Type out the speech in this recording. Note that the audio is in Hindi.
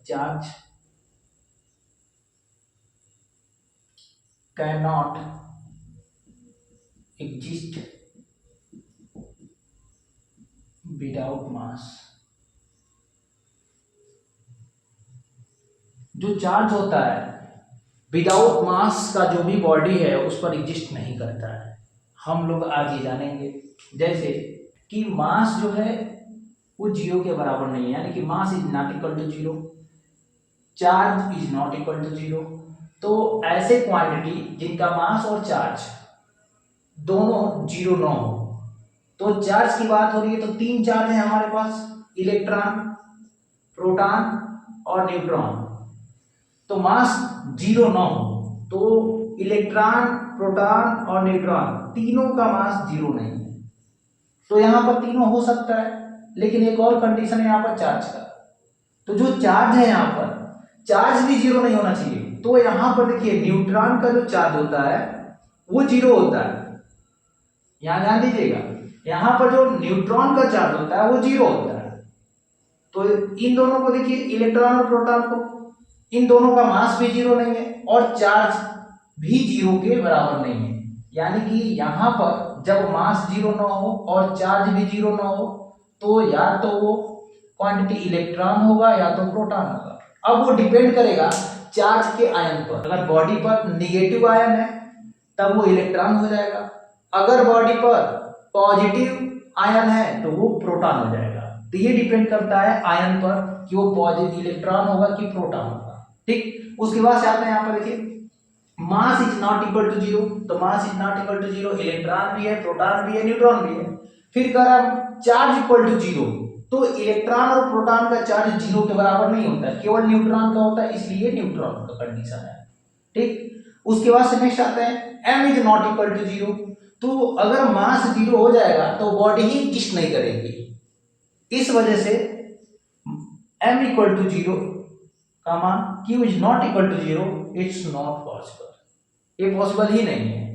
Charge cannot exist without mass। जो चार्ज होता है विदाउट मास का जो भी बॉडी है उस पर एग्जिस्ट नहीं करता है। हम लोग आज ये जानेंगे जैसे कि मास जो है वो जीरो के बराबर नहीं है, यानी कि mass is not equal to zero, charge is not equal to zero. तो ऐसे क्वांटिटी जिनका मास और चार्ज दोनों जीरो ना हो, तो चार्ज की बात हो रही है तो तीन चार्ज है हमारे पास, इलेक्ट्रॉन, प्रोटॉन और न्यूट्रॉन। तो मास जीरो ना हो तो इलेक्ट्रॉन, प्रोटॉन और न्यूट्रॉन तीनों का मास जीरो नहीं है। तो यहां पर तीनों हो सकता है, लेकिन एक और कंडीशन है यहां पर चार्ज का। तो जो चार्ज है यहां पर चार्ज भी जीरो नहीं होना चाहिए। तो यहां पर देखिए न्यूट्रॉन का जो चार्ज होता है वो जीरो होता है, यहां ध्यान दीजिएगा, यहां पर जो न्यूट्रॉन का चार्ज होता है वो जीरो होता है। तो इन दोनों को देखिए, इलेक्ट्रॉन और प्रोटॉन को, इन दोनों का मास भी जीरो नहीं है और चार्ज भी जीरो के बराबर नहीं है। यानी कि यहां पर जब मास जीरो ना हो और चार्ज भी जीरो ना हो तो या तो वो क्वांटिटी इलेक्ट्रॉन होगा या तो प्रोटॉन होगा। अब वो डिपेंड करेगा चार्ज के आयन पर। अगर बॉडी पर निगेटिव आयन है तब वो इलेक्ट्रॉन हो जाएगा, अगर बॉडी पर पॉजिटिव आयन है तो वो प्रोटॉन हो जाएगा। तो ये डिपेंड करता है आयन पर कि वो पॉजिटिव इलेक्ट्रॉन होगा कि प्रोटॉन होगा। ठीक, उसके बाद से आते हैं यहाँ पर देखिए mass is not equal to zero. तो mass is not equal to zero, electron भी है, प्रोटॉन भी है, न्यूट्रॉन भी है। फिर करा चार्ज इक्वल टू जीरो, तो इलेक्ट्रॉन और प्रोटॉन का चार्ज जीरो के बराबर नहीं होता है, केवल न्यूट्रॉन का होता है, इसलिए न्यूट्रॉन का कंडीशन है। ठीक, उसके बाद से नेक्स्ट आता है m is not equal to zero. तो अगर मास जीरो हो जाएगा तो बॉडी ही एग्जिस्ट नहीं करेगी। इस वजह से m इक्वल टू जीरो का मान q is not equal to zero, it's not possible, ये पॉसिबल ही नहीं है।